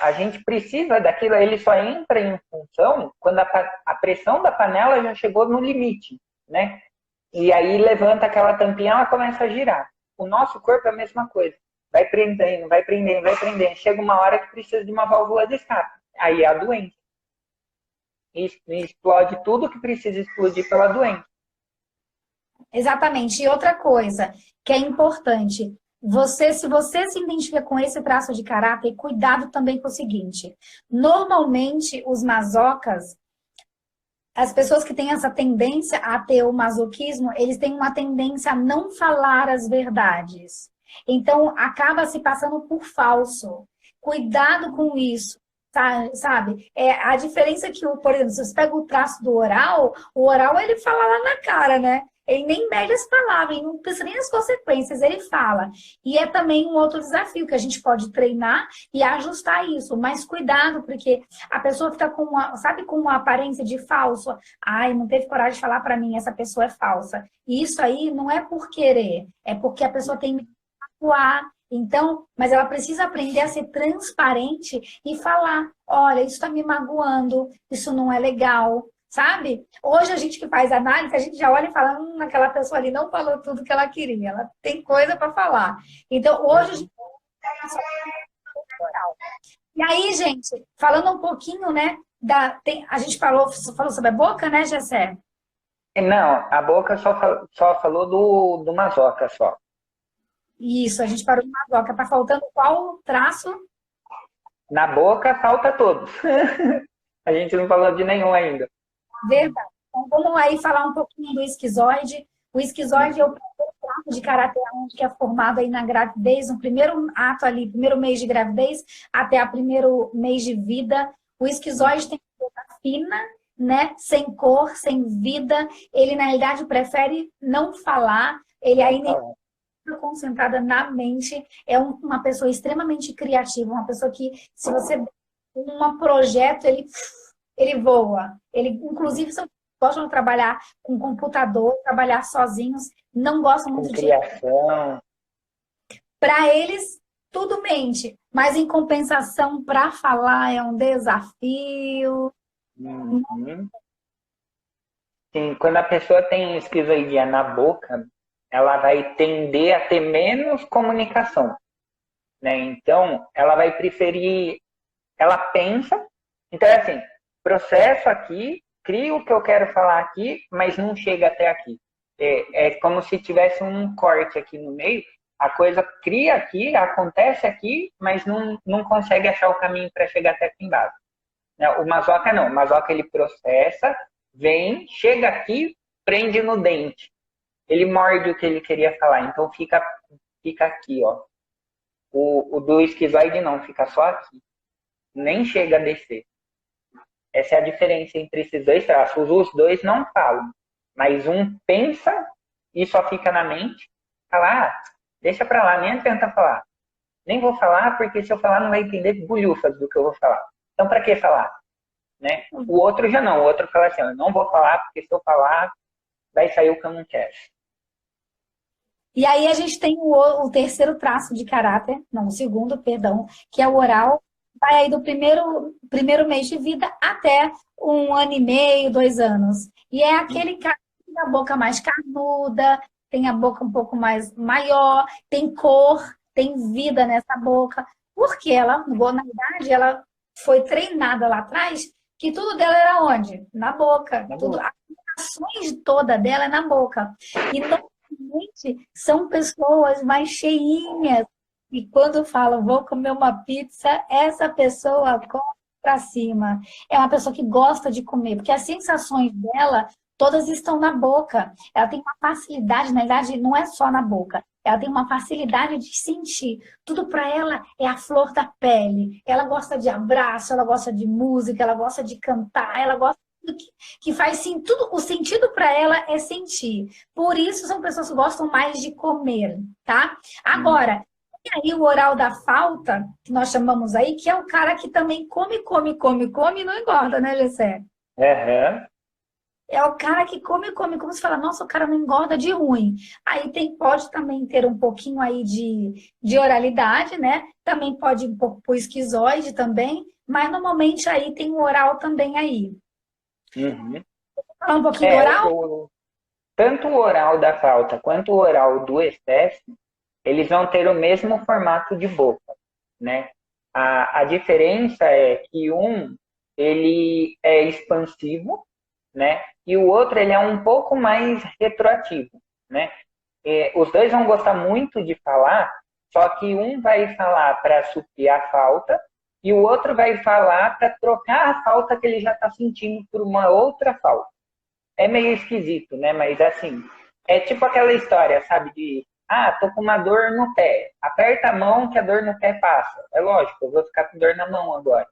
a gente precisa daquilo, ele só entra em função quando a pressão da panela já chegou no limite, né? E aí levanta aquela tampinha, ela começa a girar. O nosso corpo é a mesma coisa. Vai prendendo, vai prendendo, vai prendendo. Chega uma hora que precisa de uma válvula de escape. Aí é a doença. E explode tudo que precisa explodir pela doença. Exatamente. E outra coisa que é importante, se você se identifica com esse traço de caráter, cuidado também com o seguinte: normalmente os masocas, as pessoas que têm essa tendência a ter o masoquismo, eles têm uma tendência a não falar as verdades. Então, acaba se passando por falso. Cuidado com isso, sabe? A diferença é que, por exemplo, se você pega o traço do oral, o oral ele fala lá na cara, né? Ele nem mede as palavras, ele não pensa nem nas consequências, ele fala. E é também um outro desafio que a gente pode treinar e ajustar isso. Mas cuidado, porque a pessoa fica com com uma aparência de falso. Ai, não teve coragem de falar para mim, essa pessoa é falsa. E isso aí não é por querer, é porque a pessoa tem que atuar. Então, mas ela precisa aprender a ser transparente e falar: olha, isso está me magoando, isso não é legal. Sabe? Hoje a gente que faz análise, a gente já olha e fala, aquela pessoa ali não falou tudo que ela queria, ela tem coisa para falar. Então, hoje a gente e aí, gente, falando um pouquinho, né, a gente falou sobre a boca, né, Gessé? Não, a boca só falou do Mazoca só. Isso, a gente parou numa boca. Tá faltando qual traço? Na boca falta todos. A gente não falou de nenhum ainda. Verdade. Então, vamos aí falar um pouquinho do esquizoide. O esquizoide é o primeiro traço de caráter que é formado aí na gravidez, no primeiro ato ali, primeiro mês de gravidez, até o primeiro mês de vida. O esquizoide tem boca fina, né? Sem cor, sem vida. Ele, na realidade, prefere não falar. Ele ainda concentrada na mente, é uma pessoa extremamente criativa, uma pessoa que, se você um projeto, ele voa. Ele, inclusive, gostam de trabalhar com computador, trabalhar sozinhos, não gostam muito de criação. Para eles, tudo mente, mas em compensação, para falar é um desafio. Uhum. Sim, quando a pessoa tem esquizoidia na boca, ela vai tender a ter menos comunicação, né? Então, ela vai preferir, ela pensa, então é assim, processo aqui, crio o que eu quero falar aqui, mas não chega até aqui. É como se tivesse um corte aqui no meio, a coisa cria aqui, acontece aqui, mas não consegue achar o caminho para chegar até aqui embaixo. O Mazoca não, o Mazoca ele processa, vem, chega aqui, prende no dente. Ele morde o que ele queria falar, então fica fica aqui, ó. O do esquizoide não, fica só aqui. Nem chega a descer. Essa é a diferença entre esses dois traços. Os dois não falam, mas um pensa e só fica na mente. Fala, deixa pra lá, nem tenta falar. Nem vou falar, porque se eu falar não vai entender bolhufas do que eu vou falar. Então, pra que falar? Né? O outro já não. O outro fala assim, eu não vou falar, porque se eu falar, vai sair o que eu não quero. E aí a gente tem o terceiro traço de caráter, não, o segundo, perdão, que é o oral. Vai aí do primeiro mês de vida até 1 ano e meio, 2 anos. E é aquele cara que tem a boca mais carnuda, tem a boca um pouco mais maior, tem cor, tem vida nessa boca. Porque ela, na verdade, ela foi treinada lá atrás que tudo dela era onde? Na boca. Tudo, as ações toda dela é na boca. E normalmente são pessoas mais cheinhas. E quando falam, vou comer uma pizza, essa pessoa come pra cima. É uma pessoa que gosta de comer, porque as sensações dela todas estão na boca. Ela tem uma facilidade, na verdade, não é só na boca. Ela tem uma facilidade de sentir. Tudo para ela é a flor da pele. Ela gosta de abraço, ela gosta de música, ela gosta de cantar, ela gosta de tudo que faz sim, tudo. O sentido para ela é sentir. Por isso são pessoas que gostam mais de comer, tá? Agora, e aí o oral da falta, que nós chamamos aí, que é o cara que também come e não engorda, né, Gessé? Uhum. É o cara que come, como se fala, nossa, o cara não engorda de ruim. Aí pode também ter um pouquinho aí de oralidade, né? Também pode ir um pouco pro esquizoide também, mas normalmente aí tem o oral também aí. Uhum. Vou falar um pouquinho do oral? Tanto o oral da falta quanto o oral do excesso, eles vão ter o mesmo formato de boca, né? A diferença é que ele é expansivo, né? E o outro, ele é um pouco mais retroativo, né? Os dois vão gostar muito de falar, só que um vai falar para suprir a falta e o outro vai falar para trocar a falta que ele já está sentindo por uma outra falta. É meio esquisito, né? Mas assim, é tipo aquela história, sabe? Tô com uma dor no pé. Aperta a mão que a dor no pé passa. É lógico, eu vou ficar com dor na mão agora.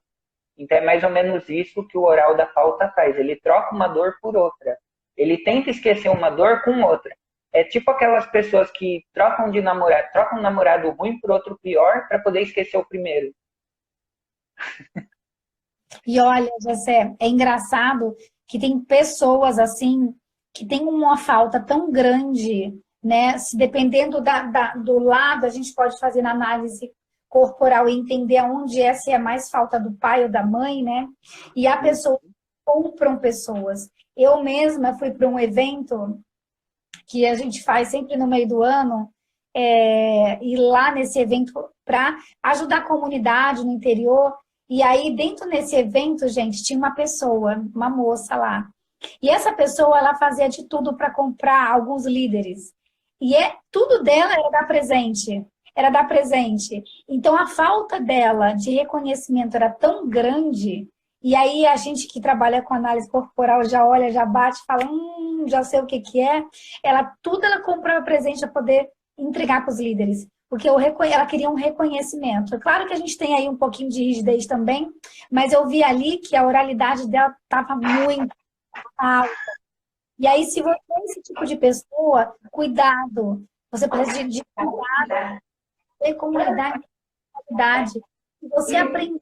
Então é mais ou menos isso que o oral da falta faz. Ele troca uma dor por outra. Ele tenta esquecer uma dor com outra. É tipo aquelas pessoas que trocam um namorado ruim por outro pior para poder esquecer o primeiro. E olha, Jessé, é engraçado que tem pessoas assim que tem uma falta tão grande, né? Se dependendo do lado, a gente pode fazer na análise corporal e entender aonde se é mais falta do pai ou da mãe, né? E a pessoa compram pessoas. Eu mesma fui para um evento que a gente faz sempre no meio do ano, e lá nesse evento para ajudar a comunidade no interior. E aí, dentro desse evento, gente, tinha uma pessoa, uma moça lá. E essa pessoa, ela fazia de tudo para comprar alguns líderes. E tudo dela era dar presente. Era dar presente. Então, a falta dela de reconhecimento era tão grande. E aí, a gente que trabalha com análise corporal já olha, já bate, fala, já sei o que que é. Tudo ela comprava presente para poder entregar para os líderes. Porque ela queria um reconhecimento. É claro que a gente tem aí um pouquinho de rigidez também, mas eu vi ali que a oralidade dela estava muito alta. E aí, se você é esse tipo de pessoa, cuidado. Você precisa de cuidado, ter como lidar com a oralidade. Se você aprender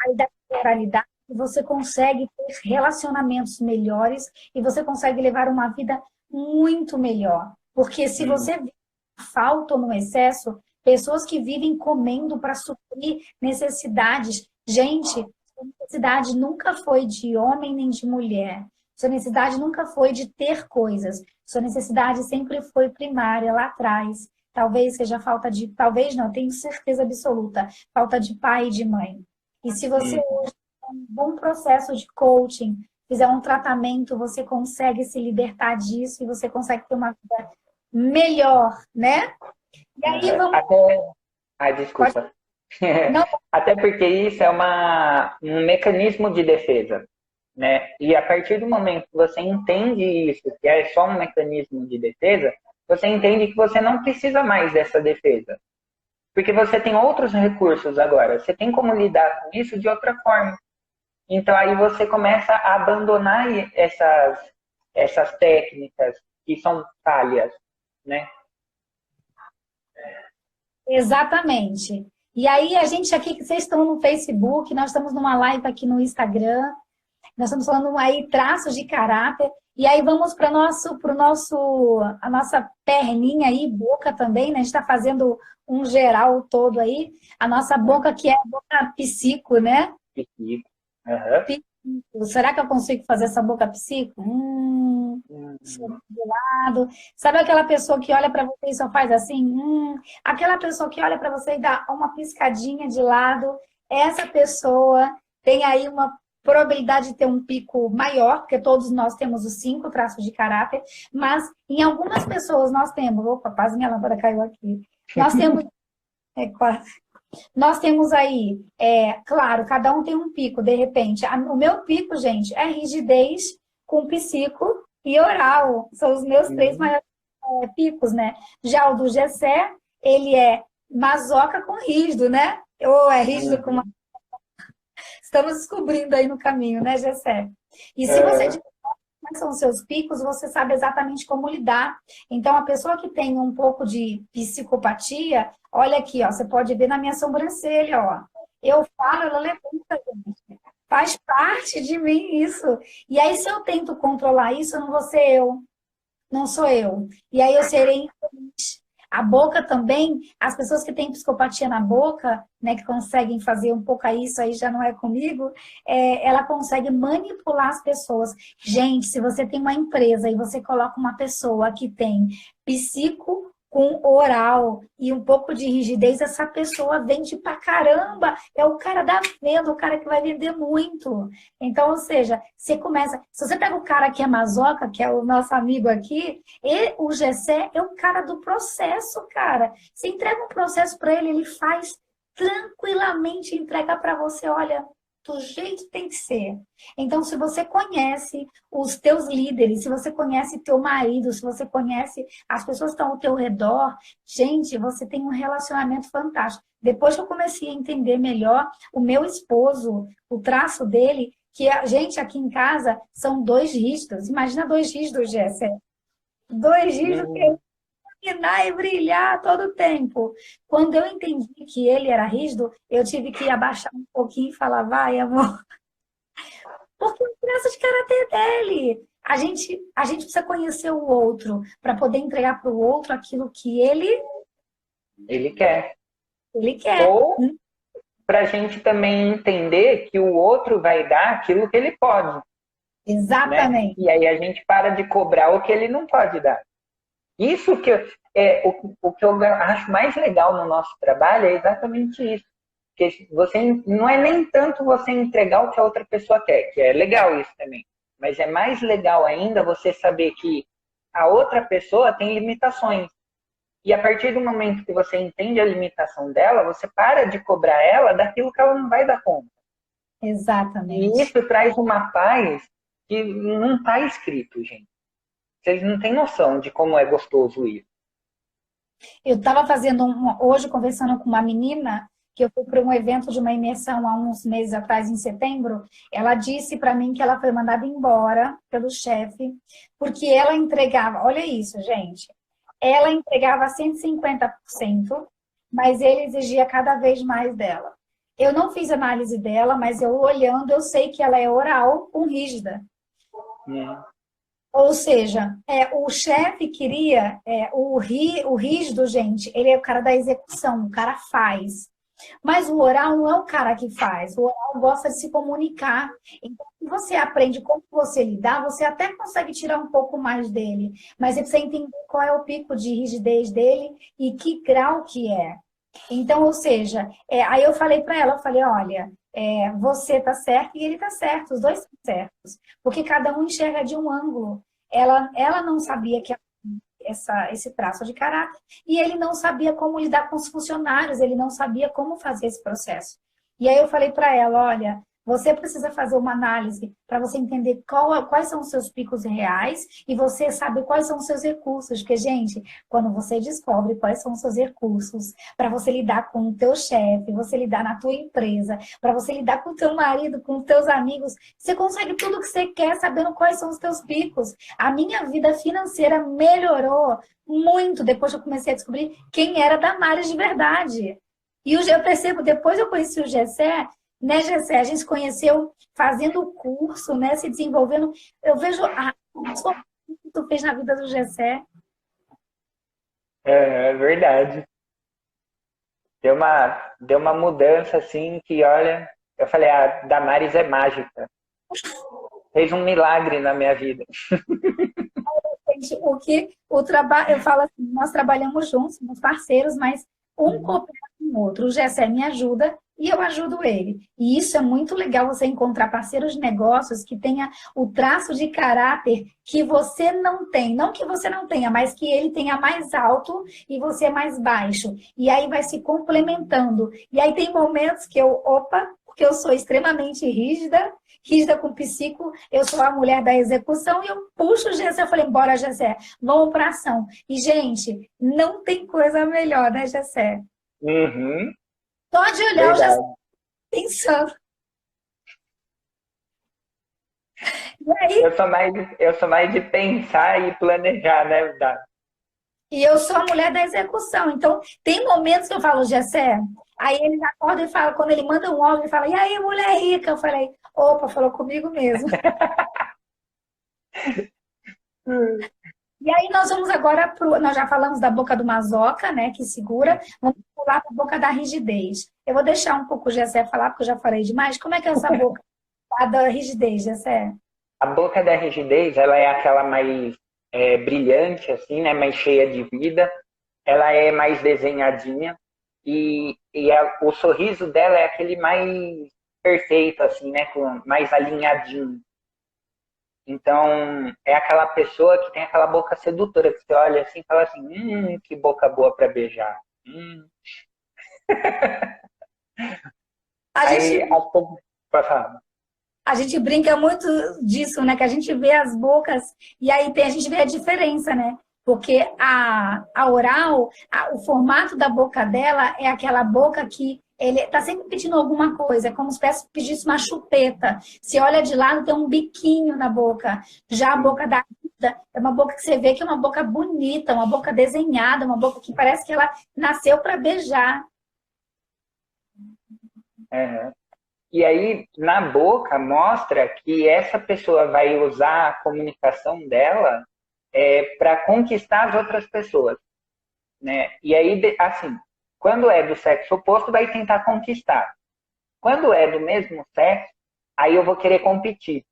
a lidar com a oralidade, você consegue ter relacionamentos melhores e você consegue levar uma vida muito melhor. Porque se você vive falta ou no excesso, pessoas que vivem comendo para suprir necessidades. Gente, a necessidade nunca foi de homem nem de mulher. Sua necessidade nunca foi de ter coisas. Sua necessidade sempre foi primária lá atrás. Talvez seja falta de... Talvez não, tenho certeza absoluta. Falta de pai e de mãe. E se você hoje tem um bom processo de coaching, fizer um tratamento, você consegue se libertar disso e você consegue ter uma vida melhor, né? E aí vamos... Desculpa. Não. Até porque isso é um mecanismo de defesa, né? E a partir do momento que você entende isso, que é só um mecanismo de defesa, você entende que você não precisa mais dessa defesa. Porque você tem outros recursos agora. Você tem como lidar com isso de outra forma. Então aí você começa a abandonar essas técnicas que são falhas, né? Exatamente. E aí, a gente aqui, que vocês estão no Facebook, nós estamos numa live aqui no Instagram, nós estamos falando aí traços de caráter, e aí vamos para a nossa perninha aí, boca também, né? A gente está fazendo um geral todo aí, a nossa boca que é a boca psico, né? Uhum. Será que eu consigo fazer essa boca psico? De lado. Sabe aquela pessoa que olha para você e só faz assim? Aquela pessoa que olha para você e dá uma piscadinha de lado. Essa pessoa tem aí uma probabilidade de ter um pico maior, porque todos nós temos os 5 traços de caráter, mas em algumas pessoas nós temos. Opa, quase minha lâmpada caiu aqui. Nós temos. Quase. Nós temos aí, claro, cada um tem um pico, de repente. O meu pico, gente, é rigidez com psico e oral. São os meus 3 maiores picos, né? Já o do Gessé, ele é masoca com rígido, né? Ou é rígido com uma... Estamos descobrindo aí no caminho, né, Gessé? E se você quais são os seus picos, você sabe exatamente como lidar. Então, a pessoa que tem um pouco de psicopatia, olha aqui, ó, você pode ver na minha sobrancelha, ó. Eu falo, ela levanta, gente. Faz parte de mim isso. E aí, se eu tento controlar isso, eu não vou ser eu. Não sou eu. E aí eu serei infeliz. A boca também, as pessoas que têm psicopatia na boca, né, que conseguem fazer um pouco isso, aí já não é comigo, ela consegue manipular as pessoas. Gente, se você tem uma empresa e você coloca uma pessoa que tem psico com oral e um pouco de rigidez, essa pessoa vende pra caramba. É o cara da venda, o cara que vai vender muito. Então, ou seja, você começa... Se você pega o cara que é masoca, que é o nosso amigo aqui, e o Gessé é o cara do processo, cara. Você entrega um processo para ele, ele faz tranquilamente, entrega para você, olha, do jeito que tem que ser. Então, se você conhece os teus líderes, se você conhece teu marido, se você conhece as pessoas que estão ao teu redor, gente, você tem um relacionamento fantástico. Depois que eu comecei a entender melhor o meu esposo, o traço dele, que a gente aqui em casa são 2 rígidos. Imagina 2 rígidos, Jéssica. 2 rígidos que iluminar e brilhar todo o tempo. Quando eu entendi que ele era rígido, eu tive que abaixar um pouquinho e falar, vai, amor. Porque é o traço de caráter dele. A gente precisa conhecer o outro para poder entregar para o outro aquilo que ele quer. Ele quer. Ou para a gente também entender que o outro vai dar aquilo que ele pode. Exatamente. Né? E aí a gente para de cobrar o que ele não pode dar. Isso que o que eu acho mais legal no nosso trabalho é exatamente isso. Porque você não é nem tanto você entregar o que a outra pessoa quer, que é legal isso também. Mas é mais legal ainda você saber que a outra pessoa tem limitações. E a partir do momento que você entende a limitação dela, você para de cobrar ela daquilo que ela não vai dar conta. Exatamente. E isso traz uma paz que não está escrito, gente. Vocês não têm noção de como é gostoso isso. Eu estava fazendo hoje, conversando com uma menina, que eu fui para um evento de uma imersão há uns meses atrás, em setembro. Ela disse para mim que ela foi mandada embora pelo chefe, porque ela entregava, olha isso, gente, ela entregava 150%, mas ele exigia cada vez mais dela. Eu não fiz análise dela, mas eu olhando, eu sei que ela é oral com rígida. Ou seja, o chefe queria, o rígido, gente, ele é o cara da execução, o cara faz. Mas o oral não é o cara que faz, o oral gosta de se comunicar. Então, se você aprende como você lidar, você até consegue tirar um pouco mais dele. Mas você precisa entender qual é o pico de rigidez dele e que grau que é. Então, ou seja, aí eu falei para ela, eu falei, olha, você tá certo e ele tá certo, os dois estão certos. Porque cada um enxerga de um ângulo. Ela não sabia que esse traço de caráter e ele não sabia como lidar com os funcionários, ele não sabia como fazer esse processo. E aí eu falei para ela, olha, Você precisa fazer uma análise para você entender quais são os seus picos reais e você saber quais são os seus recursos. Porque, gente, quando você descobre quais são os seus recursos para você lidar com o teu chefe, você lidar na tua empresa, para você lidar com o teu marido, com os teus amigos, você consegue tudo o que você quer sabendo quais são os teus picos. A minha vida financeira melhorou muito depois que eu comecei a descobrir quem era Damares de verdade. E eu percebo, depois eu conheci o Gessé, né, Gessé? A gente se conheceu fazendo o curso, né? Se desenvolvendo. Eu vejo a transformação que tu fez na vida do Gessé. É verdade. Deu uma mudança assim que, olha, eu falei, a Damares é mágica. Fez um milagre na minha vida. O trabalho, eu falo assim, nós trabalhamos juntos, somos parceiros, mas um coopera com o outro. O Gessé me ajuda e eu ajudo ele. E isso é muito legal, você encontrar parceiros de negócios que tenha o traço de caráter que você não tem. Não que você não tenha, mas que ele tenha mais alto e você é mais baixo. E aí vai se complementando. E aí tem momentos que porque eu sou extremamente rígida com psico, eu sou a mulher da execução e eu puxo o Gessé, eu falei, bora Gessé, vamos para ação. E, gente, não tem coisa melhor, né, Gessé? Uhum, Só de olhar o Gessé verdade. pensando. E aí, Eu sou mais de pensar e planejar, né, Dá? e eu sou a mulher da execução. Então, tem momentos que eu falo, Gessé, aí ele acorda e fala, quando ele manda um áudio, ele fala, e aí, mulher rica? Eu falei, opa, falou comigo mesmo. E aí nós vamos agora nós já falamos da boca do masoca, né, que segura, vamos pular para a boca da rigidez. Eu vou deixar um pouco o Gessé falar, porque eu já falei demais. Como é que é essa boca da rigidez, Gessé? A boca da rigidez, ela é aquela mais brilhante, assim, né, mais cheia de vida. Ela é mais desenhadinha o sorriso dela é aquele mais perfeito, assim, né, mais alinhadinho. Então, é aquela pessoa que tem aquela boca sedutora, que você olha assim e fala assim, que boca boa para beijar. A Aí, gente, pode falar. a gente brinca muito disso, né? Que a gente vê as bocas e aí a gente vê a diferença, né? Porque a oral, o formato da boca dela é aquela boca que ele tá sempre pedindo alguma coisa, é como se pedisse uma chupeta. Se olha de lado, tem um biquinho na boca. Já a boca da Rita é uma boca que você vê que é uma boca bonita, uma boca desenhada, uma boca que parece que ela nasceu para beijar. É. E aí, na boca, mostra que essa pessoa vai usar a comunicação dela para conquistar as outras pessoas, né? E aí, assim, quando é do sexo oposto, vai tentar conquistar. Quando é do mesmo sexo, aí eu vou querer competir.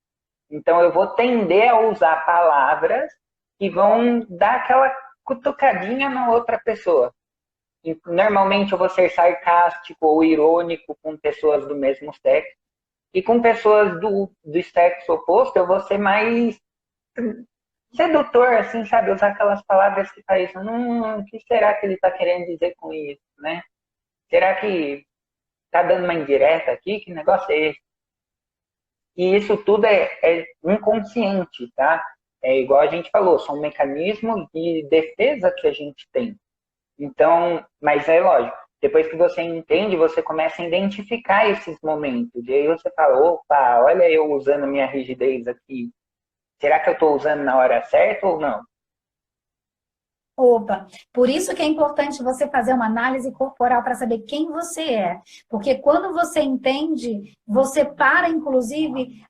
Então, eu vou tender a usar palavras que vão dar aquela cutucadinha na outra pessoa. E, normalmente, eu vou ser sarcástico ou irônico com pessoas do mesmo sexo. E com pessoas do sexo oposto, eu vou ser mais sedutor, assim, sabe? Usar aquelas palavras que parecem, o que será que ele está querendo dizer com isso, né? Será que tá dando uma indireta aqui? Que negócio é esse? E isso tudo é inconsciente, tá? É igual a gente falou, são mecanismos de defesa que a gente tem. Então, mas é lógico, depois que você entende, você começa a identificar esses momentos. E aí você fala, opa, olha eu usando minha rigidez aqui. Será que eu estou usando na hora certa ou não? Opa, por isso que é importante você fazer uma análise corporal para saber quem você é. Porque quando você entende, você para, inclusive,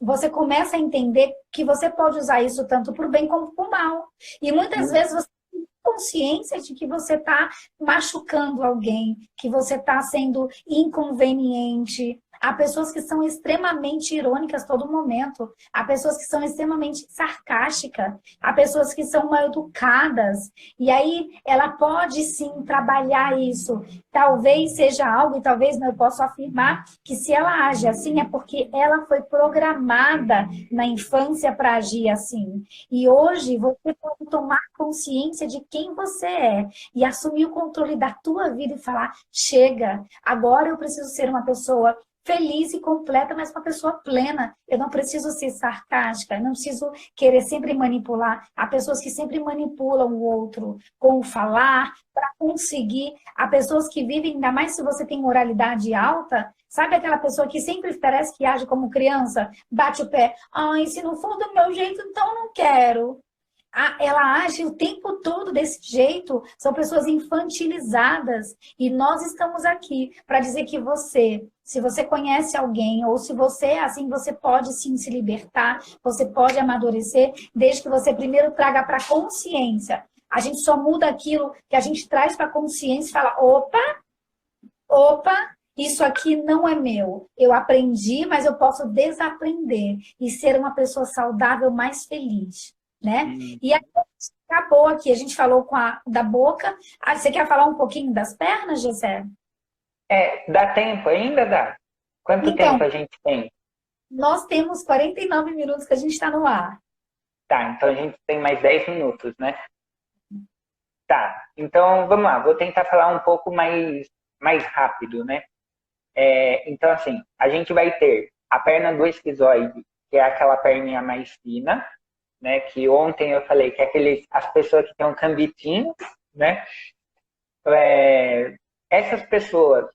você começa a entender que você pode usar isso tanto para o bem como para o mal. E muitas vezes você tem consciência de que você está machucando alguém, que você está sendo inconveniente. Há pessoas que são extremamente irônicas todo momento. Há pessoas que são extremamente sarcásticas. Há pessoas que são mal educadas. E aí ela pode sim trabalhar isso. Talvez seja algo, e talvez não, eu posso afirmar que se ela age assim é porque ela foi programada na infância para agir assim. E hoje você pode tomar consciência de quem você é e assumir o controle da tua vida e falar, chega, agora eu preciso ser uma pessoa feliz e completa, mas uma pessoa plena. Eu não preciso ser sarcástica, eu não preciso querer sempre manipular. Há pessoas que sempre manipulam o outro com o falar para conseguir. Há pessoas que vivem, ainda mais se você tem moralidade alta, sabe aquela pessoa que sempre parece que age como criança, bate o pé, ai, se não for do meu jeito, então não quero. Ela age o tempo todo desse jeito, são pessoas infantilizadas. E nós estamos aqui para dizer que você, se você conhece alguém, ou se você é assim, você pode sim se libertar, você pode amadurecer, desde que você primeiro traga para a consciência. A gente só muda aquilo que a gente traz para a consciência e fala, opa, isso aqui não é meu. Eu aprendi, mas eu posso desaprender e ser uma pessoa saudável, mais feliz. Né? E aí, acabou aqui, a gente falou da boca. Você quer falar um pouquinho das pernas, José? Dá tempo? Ainda dá? Quanto Então, tempo a gente tem? Nós temos 49 minutos que a gente está no ar. Tá, então a gente tem mais 10 minutos, né? Tá, então vamos lá, vou tentar falar um pouco mais rápido, né? Então, assim, a gente vai ter a perna do esquizoide, que é aquela perninha mais fina, né, que ontem eu falei que as pessoas que têm um cambitinho, né, essas pessoas,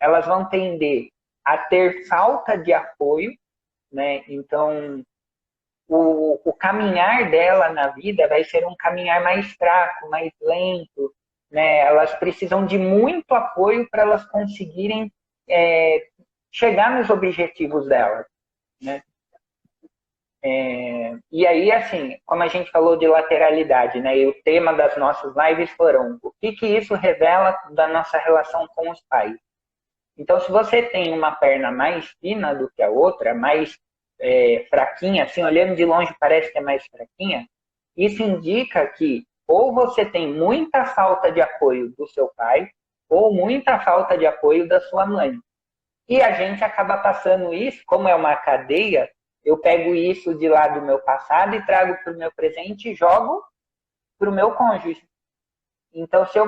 elas vão tender a ter falta de apoio, né, então o caminhar dela na vida vai ser um caminhar mais fraco, mais lento, né, elas precisam de muito apoio para elas conseguirem chegar nos objetivos delas, né. E aí, assim, como a gente falou de lateralidade, né? E o tema das nossas lives foram o que isso revela da nossa relação com os pais. Então, se você tem uma perna mais fina do que a outra, mais fraquinha, assim, olhando de longe parece que é mais fraquinha, isso indica que ou você tem muita falta de apoio do seu pai, ou muita falta de apoio da sua mãe. E a gente acaba passando isso, como é uma cadeia, eu pego isso de lá do meu passado e trago para o meu presente e jogo para o meu cônjuge. Então, se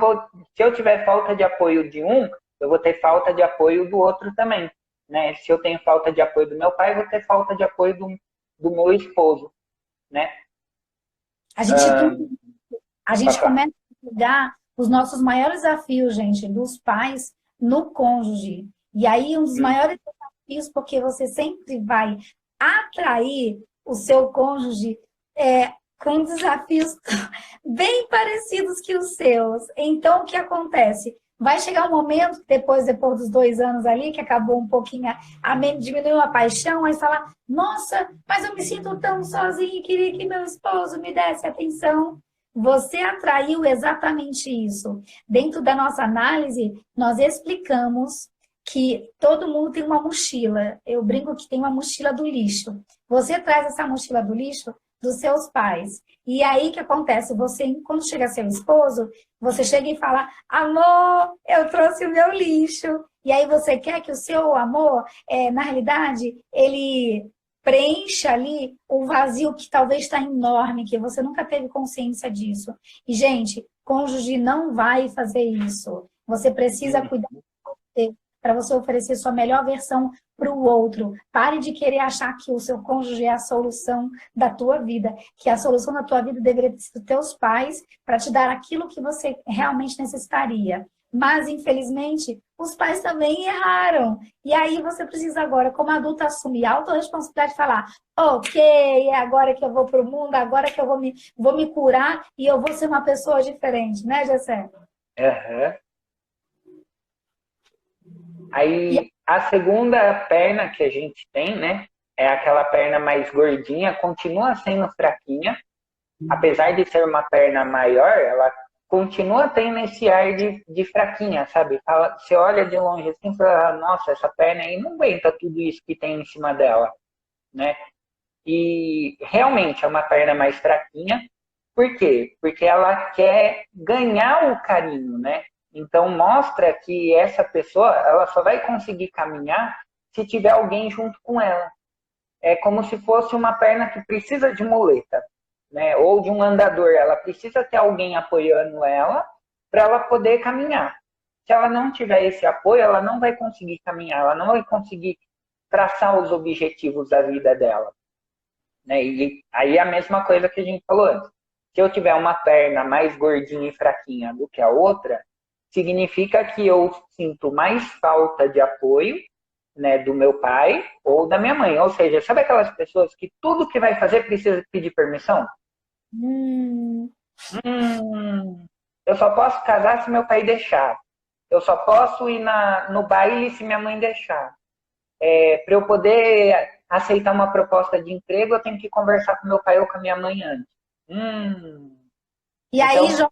eu tiver falta de apoio de um, eu vou ter falta de apoio do outro também. Né? Se eu tenho falta de apoio do meu pai, eu vou ter falta de apoio do meu esposo. Né? A gente começa a pegar os nossos maiores desafios, gente, dos pais no cônjuge. E aí, um dos maiores desafios, porque você sempre vai atrair o seu cônjuge com desafios bem parecidos que os seus. Então, o que acontece? Vai chegar um momento, depois dos 2 anos ali, que acabou um pouquinho, diminuiu a paixão, aí você fala, nossa, mas eu me sinto tão sozinha e queria que meu esposo me desse atenção. Você atraiu exatamente isso. Dentro da nossa análise, nós explicamos que todo mundo tem uma mochila. Eu brinco que tem uma mochila do lixo. Você traz essa mochila do lixo dos seus pais. E aí o que acontece? Você, quando chega seu esposo, você chega e fala, amor, eu trouxe o meu lixo. E aí você quer que o seu amor, na realidade, ele preencha ali o vazio que talvez está enorme, que você nunca teve consciência disso. E, gente, cônjuge não vai fazer isso. Você precisa cuidar de você, para você oferecer sua melhor versão para o outro. Pare de querer achar que o seu cônjuge é a solução da tua vida, que a solução da tua vida deveria ser os teus pais para te dar aquilo que você realmente necessitaria. Mas, infelizmente, os pais também erraram. E aí você precisa agora, como adulto, assumir a autorresponsabilidade e falar, ok, é agora que eu vou para o mundo, agora que eu vou me curar e eu vou ser uma pessoa diferente, né, Gessé? Uhum. Aí, a segunda perna que a gente tem, né, é aquela perna mais gordinha, continua sendo fraquinha, apesar de ser uma perna maior, ela continua tendo esse ar de fraquinha, sabe? Você olha de longe assim e fala, nossa, essa perna aí não aguenta tudo isso que tem em cima dela, né? E realmente é uma perna mais fraquinha. Por quê? Porque ela quer ganhar o carinho, né? Então mostra que essa pessoa, ela só vai conseguir caminhar se tiver alguém junto com ela. É como se fosse uma perna que precisa de muleta, né? Ou de um andador. Ela precisa ter alguém apoiando ela para ela poder caminhar. Se ela não tiver esse apoio, ela não vai conseguir caminhar, ela não vai conseguir traçar os objetivos da vida dela. Né? E aí é a mesma coisa que a gente falou antes. Se eu tiver uma perna mais gordinha e fraquinha do que a outra, significa que eu sinto mais falta de apoio, né, do meu pai ou da minha mãe. Ou seja, sabe aquelas pessoas que tudo que vai fazer precisa pedir permissão? Hum. Eu só posso casar se meu pai deixar. Eu só posso ir no baile se minha mãe deixar. Para eu poder aceitar uma proposta de emprego, eu tenho que conversar com meu pai ou com a minha mãe antes. E aí Então,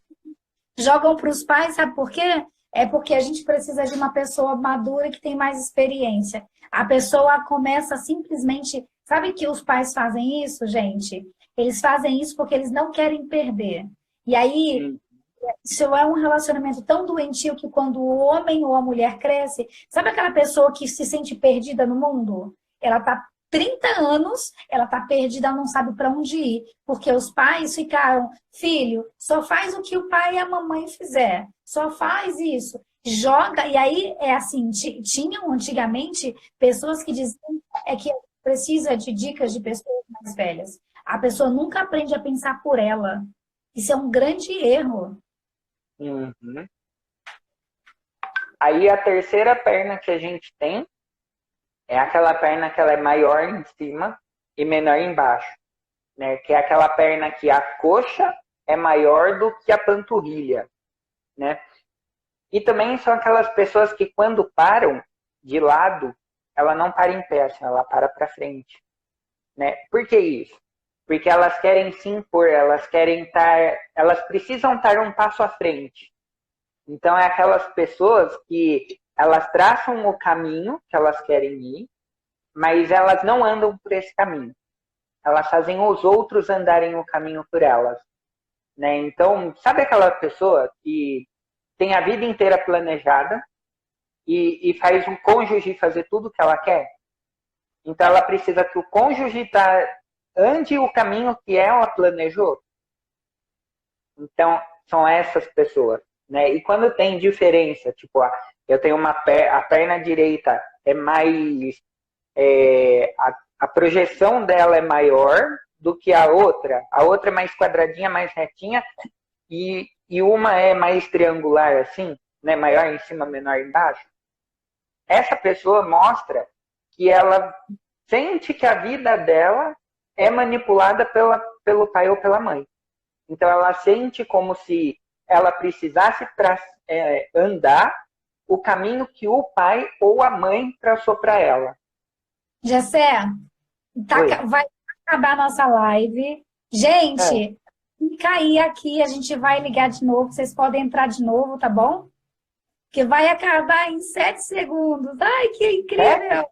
jogam para os pais, sabe por quê? É porque a gente precisa de uma pessoa madura que tem mais experiência. A pessoa começa simplesmente. Sabe que os pais fazem isso, gente? Eles fazem isso porque eles não querem perder. E aí, isso é um relacionamento tão doentio que quando o homem ou a mulher cresce, sabe aquela pessoa que se sente perdida no mundo? Ela tá 30 anos, ela tá perdida, ela não sabe para onde ir, porque os pais ficaram, filho, só faz o que o pai e a mamãe fizer, só faz isso, joga, e aí é assim, tinham antigamente pessoas que diziam que precisa de dicas de pessoas mais velhas. A pessoa nunca aprende a pensar por ela. Isso é um grande erro. uhum. Aí a terceira perna que a gente tem é aquela perna que ela é maior em cima e menor embaixo, né? Que é aquela perna que a coxa é maior do que a panturrilha, né? E também são aquelas pessoas que quando param de lado, ela não para em pé, assim, ela para frente, né? Por que isso? Porque elas querem se impor, elas querem estar, elas precisam estar um passo à frente. Então é aquelas pessoas que elas traçam o caminho que elas querem ir, mas elas não andam por esse caminho. Elas fazem os outros andarem o caminho por elas, né? Então, sabe aquela pessoa que tem a vida inteira planejada e faz um cônjuge fazer tudo o que ela quer? Então ela precisa que o cônjuge ande o caminho que ela planejou. Então, são essas pessoas, né? E quando tem diferença, tipo, eu tenho a perna direita é mais... a projeção dela é maior do que a outra é mais quadradinha, mais retinha, e uma é mais triangular, assim, né? Maior em cima, menor embaixo. Essa pessoa mostra que ela sente que a vida dela é manipulada pelo pai ou pela mãe. Então ela sente como se ela precisasse andar o caminho que o pai ou a mãe traçou para ela. Gessé, vai acabar a nossa live. Gente, se cair aqui, a gente vai ligar de novo. Vocês podem entrar de novo, tá bom? Que vai acabar em 7 segundos. Ai, que incrível!